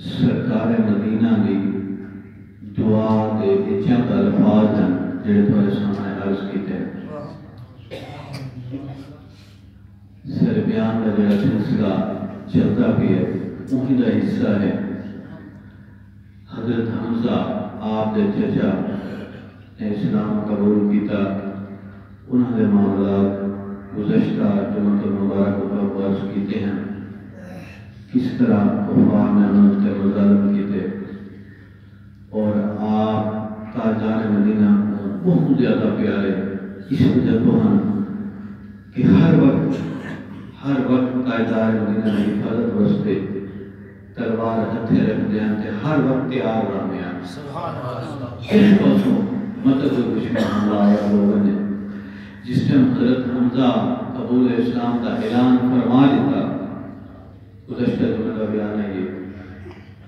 سرکار مدینہ دی دعا دے چند الفاظ ہیں جڑے تھوڑے سامنے عرض کیتے ہیں۔ سر بیان کا جڑا سلسلہ چلتا بھی ہے وہی دا حصہ ہے۔ حضرت حمزہ آپ دے چچا نے اسلام قبول کیتا، انہوں نے معاملات گزشتہ جمعۃ المبارک کو عرض کیتے ہیں، کس طرح کفار نے ان سے مظالم کیتے اور آپ تاجدار مدینہ بہت زیادہ پیارے اس وجہ تو ہم کہ ہر وقت تاجدار مدینہ کی حفاظت واسطے تلوار ہتھے رکھ دیں تے ہر وقت تیار رہنے ہیں۔ اس پاسوں مدد و دشمن حملہ آیا لوگوں نے جس ٹائم حضرت حمزہ قبول اسلام کا اعلان فرما دیتا، گزشتہ جمعہ کا بیان ہے یہ،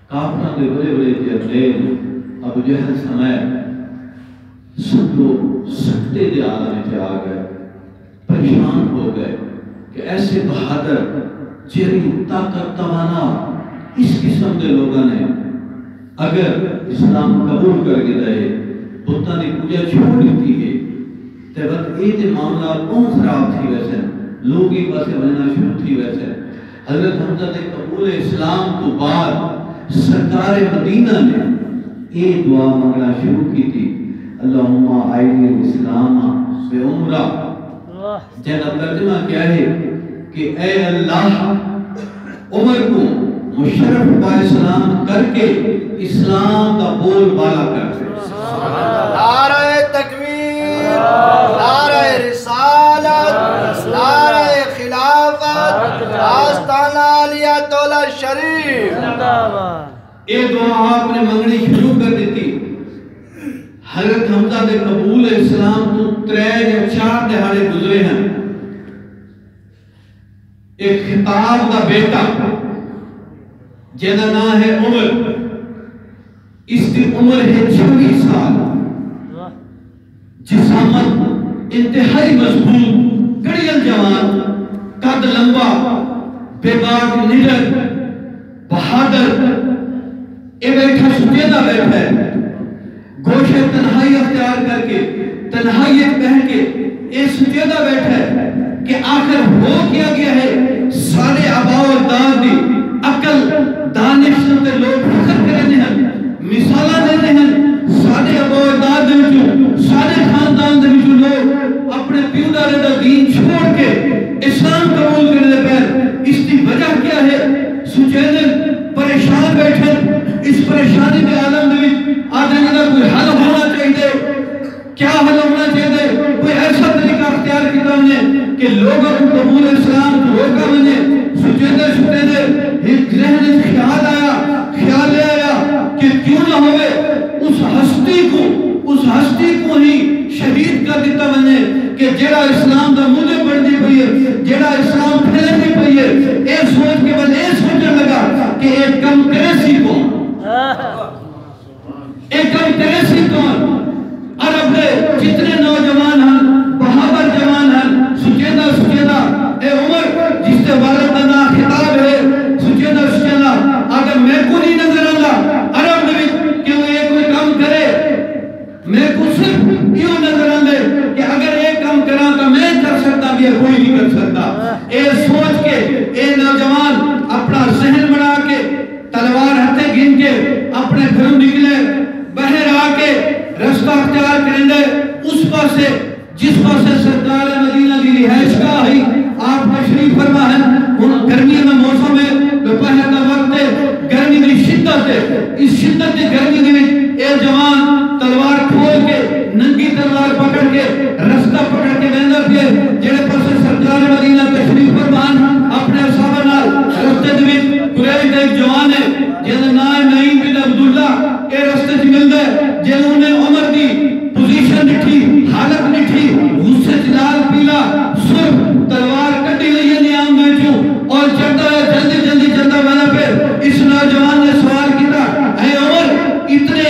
کافروں کے بڑے بڑے جرنیل ابو جہل سمیت سب لوگ سکتے دے عالم میں آ گئے، پریشان ہو گئے کہ ایسے بہادر جری طاقت توانا اس قسم کے لوگوں نے اگر اسلام قبول کر کے رہے بتاں دی پوجا چھوڑ دیتی ہے تے وقت یہ معاملہ کون خراب تھی ویسے لوگ ہی پاسے بننا شروع تھی ویسے۔ حضرت حمزہ نے قبول اسلام تو بعد سرکار مدینہ نے یہ دعا منگنا شروع کی تھی، اللہم آئین الاسلام بے عمرہ، جنہا ترجمہ کیا ہے کہ اے اللہ عمر کو مشرف با اسلام کر کے اسلام کا بول بالا کر دے۔ نعرہ تکبیر، نعرہ رسالت، نعرہ خلافت، آستانہ علیت اللہ شریف۔ یہ دعا آپ نے منگنی شروع کر دیتی۔ حضرت حمزہ دے قبول اسلام تو 3 یا 4 دہاڑے گزرے ہیں۔ ایک خطاب کا بیٹا جنہا نام ہے عمر، اس کی عمر ہے 26 سال، جسامت انتہائی مضبوط، گڑیل جوان، قد لمبا، بے باک نڈر، بہادر، اے بیٹھا سجیدہ بیٹھا ہے، گوشے تنہائی اختیار کر کے تنہائیت پہن کے اے سجیدہ بیٹھا ہے کہ آخر ہو کیا گیا ہے، سارے آباء و اجداد دی عقل دانش تے لوگ فخر کرنے ہیں، مثالہ دینے ہیں، سارے آباء و اجداد دے وچوں سارے خاندان دے وچوں لوگ اپنے پیو دادے دا دین چھوڑ کے اسلام قبول کرنے پر اس کی وجہ کیا ہے؟ سجیدے پریشان بیٹھے، اس پریشانی کے عالم دے وچ آدھے کا کوئی حل ہونا چاہیے، کیا حل ہونا چاہیے؟ کوئی ایسا طریقہ اختیار کیا انہیں کہ لوگوں کو قبول اسلام کو روکا بنے، سجیدے ذہن سے خیال لے آیا کہ کیوں نہ ہوئے اس ہستی کو ہی شہید کر دیتا بنے کہ جڑا اسلام دا مجھے بڑھنی پئی ہے، جڑا اسلام پھیلنی پئی ہے، اے سوچ کے بعد اے سوچنے لگا کہ ایک کم کرے سی کون، ایک کم کرے سی کون۔ عرب دے جتنے نوجوان ہیں، بہادر جوان ہیں، سجیدہ اے عمر جس سے والد کا نام خطاب ہے، سجیدہ اگر میں کو نہیں نظر آگا عرب نبی کہ وہ ایک کوئی کام کرے، میں کو صرف یوں نظر آندے کہ اگر ایک کام کرا تو میں کر سکتا بھی ہے، کوئی نہیں کر سکتا۔ اے سوچ کے اے نوجوان اپنا ذہن بنا کے تلوار ہتھے گن کے اپنے گھروں نکلے، باہر آ کے رستہ اختیار کریں گے اس پاسے جس پاسے سرکار مدینہ کی رہائش گاہ ہے، آپ تشریف فرما ہے۔ ان گرمی میں موسم ہے، دوپہر کا وقت ہے، گرمی کی شدت ہے، اس شدت کی گرمی میں اے جوان تلوار کھول کے ننگی تلوار پکڑ کے رستہ پکڑ کے بندہ پھر جڑے پاسے سرکار مدینہ تشریف فرما اپنے صحابہ نال رستے دے قریش دا ایک جوان ہے جس نام نعیم بن عبداللہ، اے رستے سے ملدا ہے جنہوں نے عمر دی پوزیشن نٹھی، حالت نٹھی، غصے لال پیلا سرخ تلوار کٹی لئی نیام دے چوں اور چڑھتا ہے جلدی چلتا بنا پھر اس نوجوان نے سوال کیتا، اے عمر اتنے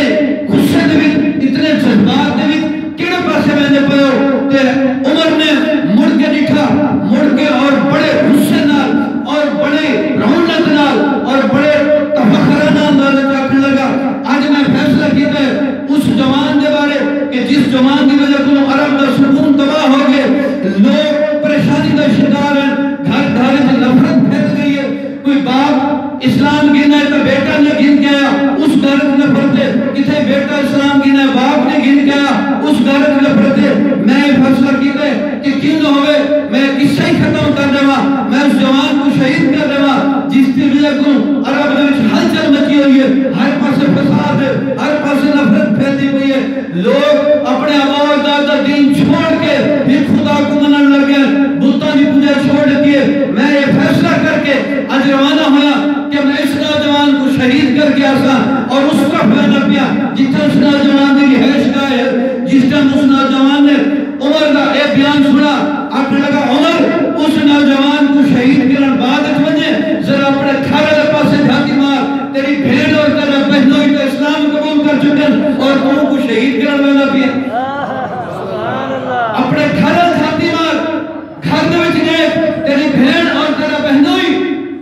غصے دے وچ اتنے جذبات دے وچ کیڑے پاسے میں پے ہو؟ تے عمر نے مڑ کے دیکھا، مڑ کے اور بڑے غصے کو عرب دے وچ ہلچل مچی ہوئی ہے، ہر پاسے فساد ہے، ہر پاسے نفرت پھیلتی ہوئی ہے، لوگ اپنے آباء و اجداد کا دین چھوڑ کے ایک خدا کو منن لگ گئے، بتوں کی پوجا چھوڑ دیتی ہے۔ میں یہ فیصلہ کر کے اج روانہ ہوا کہ میں اس نوجوان کو شہید کر کے آسا اور اس کا فائدہ پیا جتنا اس نوجوان کی رہائش گاہ ہے، جس ٹائم اس نوجوان نے عمر کا ایک بیان سنا، آپ نے لگا عمر اس نوجوان کو شہید کرن بعد اتوجے ذرا اپنے تھارے دے پاسے جھاتی مار، تیری بھیڑ اور تیرا بہنوئی تو اسلام قبول کر چکن اور تم کو شہید کرن والا پیا۔ اپنے تھارے جھاتی مار، گھر دے وچ گئے تیری بھیڑ اور تیرا بہنوئی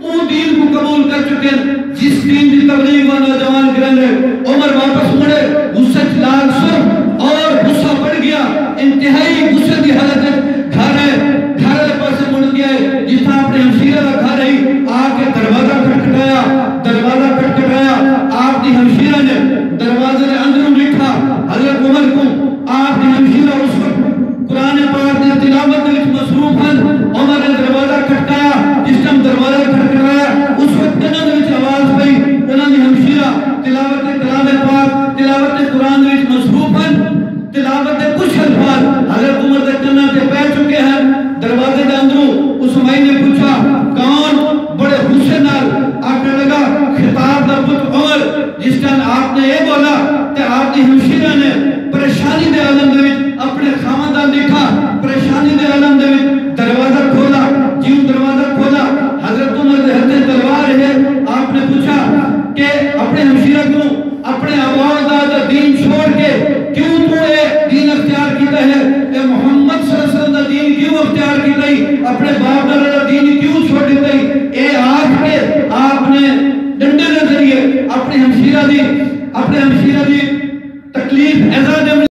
اون دین کو قبول کر چکن جس دین کی تبلیغ و نوجوان کرن رہے۔ عمر واپس مڑے، غصہ لال سر اور غصہ بڑھ گیا، انتہائی غصے کی حالت ہے، گھر پاسے مڑ گیا ہے، جس طرح اپنے ہمشیرہ کا گھر رہی، آ کے دروازہ کھٹکھٹایا، آپ کی ہمشیرہ نے دروازے کے اندروں لکھا حضرت عمر کو، آپ کی ہمشیرہ اس وقت قرآن پاک نے تلاوت میں مصروف ہیں، عمر نے دروازہ کھٹکایا، جس ٹائم دروازہ کھٹکھٹایا اس وقت کنن وچ آواز پئی، انہاں دی ہمشیرہ تلاوت کلام پاک تلاوت قرآن میں مصروف ہیں، تلاوت کے کچھ الفاظ حضرت عمر کے کنن پہ پہ چکے ہیں، دروازے کے اندروں اس مائی نے پوچھا کون؟ بڑے غصے نال آپ نے لگا خطاب دا پتر عمر، جس ٹائم آپ نے یہ بولا کہ آپ کی ہمشیرہ نے پریشانی دے عالم دے وچ اپنے خاندان دیکھا، پریشانی دے عالم دے وچ دروازہ کھولا، جیوں دروازہ کھولا حضرت عمر دے ہتھے تلوار ہے، آپ نے پوچھا کہ اپنے ہمشیرہ کو اپنے آباء و اجداد کا دین چھوڑ کے کیوں تو یہ دین اختیار کیتا ہے، اے محمد صلی اللہ علیہ وسلم کا دین کیوں اختیار کیتا ہے، اپنے باپ دادا کا دین کیوں چھوڑ دیتا ہے؟ اے آج کے آپ نے ڈنڈے کے ذریعے اپنے ہمشیرہ دی